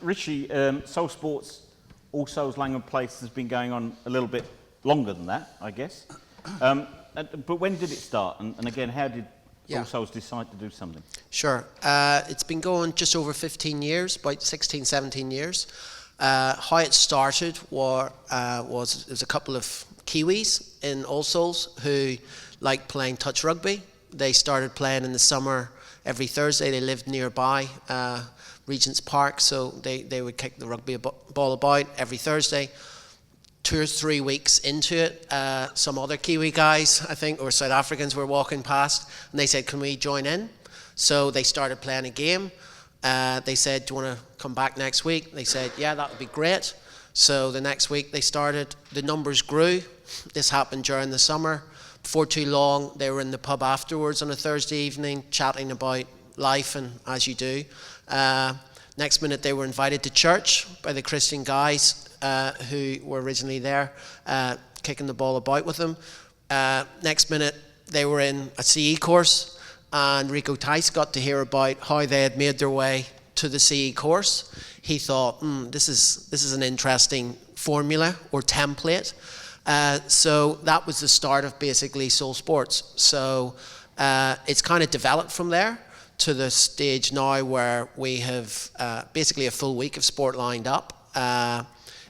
Richie, Soul Sports, All Souls Langham Place has been going on a little bit longer than that, I guess. But when did it start? And again, how did All Souls decide to do something? Sure. It's been going just over 15 years, about 16, 17 years. How it started was a couple of Kiwis in All Souls who liked playing touch rugby. They started playing in the summer every Thursday. They lived nearby Regent's Park, so they would kick the rugby ball about every Thursday. 2 or 3 weeks into it, some other Kiwi guys, I think, or South Africans were walking past, and they said, can we join in? So they started playing a game. They said, do you want to come back next week? They said, yeah, that would be great. So the next week they started. The numbers grew. This happened during the summer. Before too long, they were in the pub afterwards on a Thursday evening, chatting about life, and as you do. Next minute, they were invited to church by the Christian guys who were originally there, kicking the ball about with them. Next minute, they were in a CE course, and Rico Tice got to hear about how they had made their way to the CE course. He thought, this is an interesting formula or template. So that was the start of basically Soul Sports. So it's kind of developed from there to the stage now where we have basically a full week of sport lined up.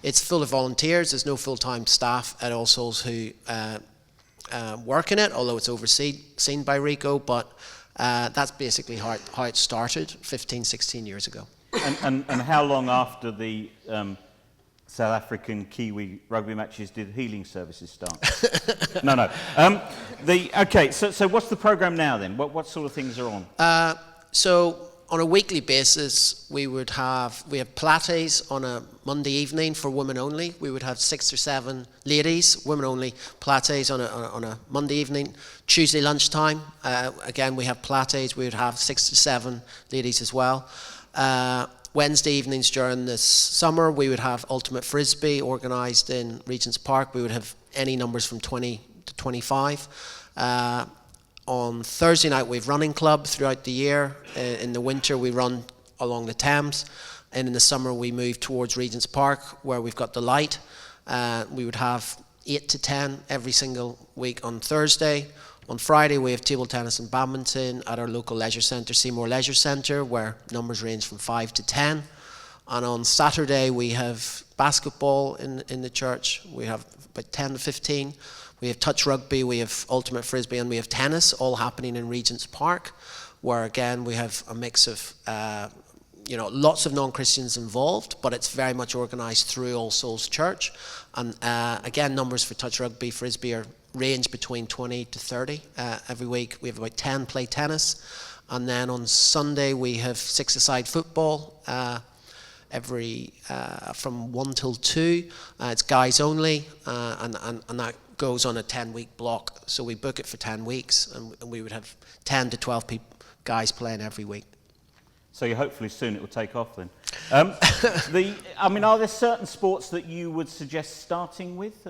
It's full of volunteers. There's no full-time staff at All Souls who work in it, although it's overseen by Rico, but that's basically how it started 15, 16 years ago. And how long after the South African Kiwi rugby matches did healing services start? No. Okay, so what's the program now then? What sort of things are on? So on a weekly basis, we have Pilates on a Monday evening for women only. We would have 6 or 7 ladies, women only, Pilates on a Monday evening. Tuesday lunchtime, again, we have Pilates. We would have 6 to 7 ladies as well. Wednesday evenings during the summer, we would have Ultimate Frisbee organised in Regent's Park. We would have any numbers from 20 to 25. On Thursday night, we have running club throughout the year. In the winter, we run along the Thames. And in the summer, we move towards Regent's Park, where we've got the light. We would have 8 to 10 every single week on Thursday. On Friday, we have table tennis and badminton at our local leisure centre, Seymour Leisure Centre, where numbers range from 5 to 10. And on Saturday, we have basketball in the church. We have about 10 to 15. We have touch rugby, we have ultimate frisbee, and we have tennis, all happening in Regent's Park, where again we have a mix of lots of non-Christians involved, but it's very much organised through All Souls Church. And again, numbers for touch rugby, frisbee range between 20 to 30 every week. We have about 10 play tennis, and then on Sunday we have 6-a-side football from 1 till 2. It's guys only, and that goes on a 10-week block. So we book it for 10 weeks, and we would have 10 to 12 guys playing every week. So hopefully soon it will take off then. Are there certain sports that you would suggest starting with?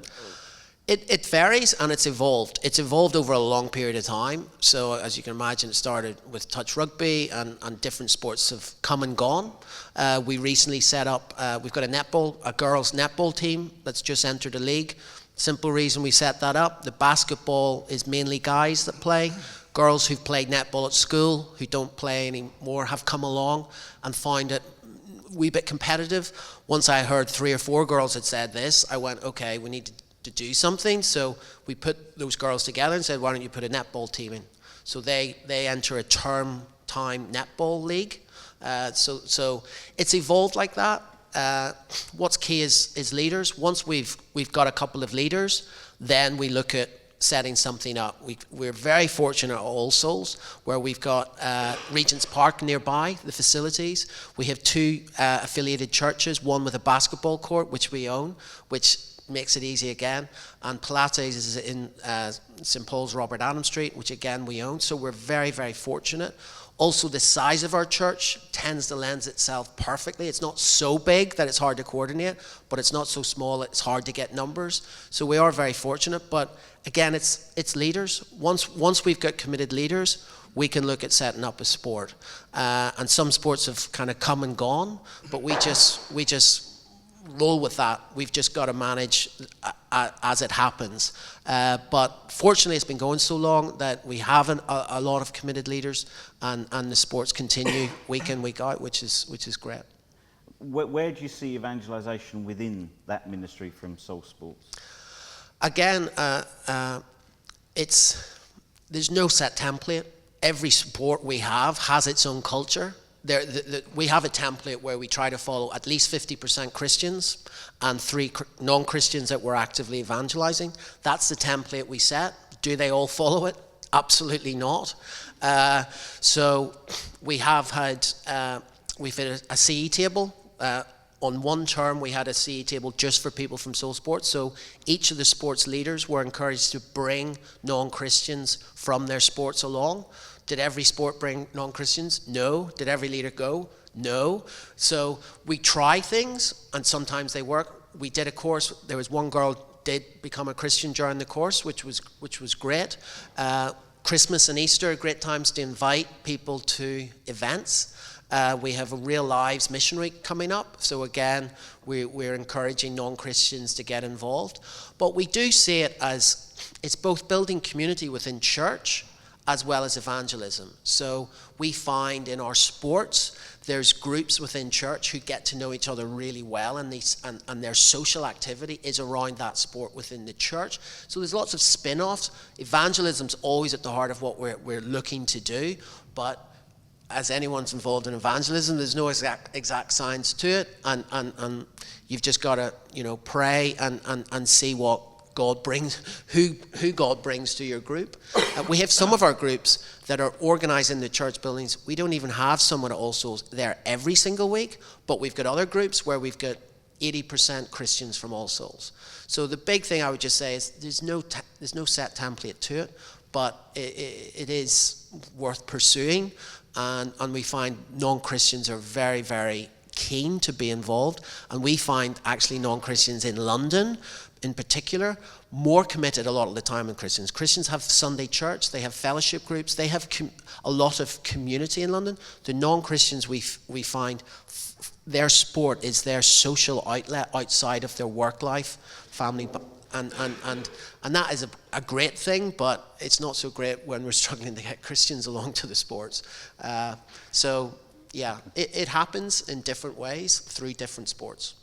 It varies, and it's evolved. It's evolved over a long period of time. So as you can imagine, it started with touch rugby, and different sports have come and gone. We recently set up, we've got a girls' netball team that's just entered a league. Simple reason we set that up: the basketball is mainly guys that play. Girls who've played netball at school, who don't play anymore, have come along and found it a wee bit competitive. Once I heard 3 or 4 girls had said this, I went, okay, we need to do something. So we put those girls together and said, why don't you put a netball team in? So they enter a term time netball league. So it's evolved like that. What's key is leaders. Once we've got a couple of leaders, then we look at setting something up. We're very fortunate at All Souls, where we've got Regent's Park nearby, the facilities. We have 2 affiliated churches, one with a basketball court, which we own, which makes it easy again. And Pilates is in St. Paul's Robert Adam Street, which again we own. So we're very, very fortunate. Also, the size of our church tends to lend itself perfectly. It's not so big that it's hard to coordinate, but it's not so small it's hard to get numbers. So we are very fortunate. But again, it's leaders. Once we've got committed leaders, we can look at setting up a sport. And some sports have kind of come and gone, but we just roll with that. We've just got to manage as it happens. But fortunately, it's been going so long that we have a lot of committed leaders, and the sports continue week in, week out, which is great. Where do you see evangelisation within that ministry from Soul Sports? Again, there's no set template. Every sport we have has its own culture. We have a template where we try to follow at least 50% Christians and 3 non-Christians that we're actively evangelizing. That's the template we set. Do they all follow it? Absolutely not. So we've had a CE table. On one term, we had a CE table just for people from Soul Sports. So each of the sports leaders were encouraged to bring non-Christians from their sports along. Did every sport bring non-Christians? No. Did every leader go? No. So we try things, and sometimes they work. We did a course. There was one girl did become a Christian during the course, which was great. Christmas and Easter are great times to invite people to events. We have a Real Lives Mission Week coming up. So again, we're encouraging non-Christians to get involved. But we do see it as it's both building community within church as well as evangelism. So we find in our sports, there's groups within church who get to know each other really well, and their social activity is around that sport within the church. So there's lots of spin-offs. Evangelism's always at the heart of what we're looking to do, but as anyone's involved in evangelism, there's no exact science to it, and you've just got to pray and see what God brings, who God brings to your group. We have some of our groups that are organized in the church buildings. We don't even have someone at All Souls there every single week, but we've got other groups where we've got 80% Christians from All Souls. So the big thing I would just say is there's no set template to it, but it is worth pursuing, and we find non-Christians are very, very keen to be involved, and we find actually non-Christians in London in particular more committed a lot of the time than Christians. Christians have Sunday church, they have fellowship groups, they have a lot of community in London. The non-Christians we find their sport is their social outlet outside of their work life, family, and that is a great thing, but it's not so great when we're struggling to get Christians along to the sports. So yeah, it happens in different ways through different sports.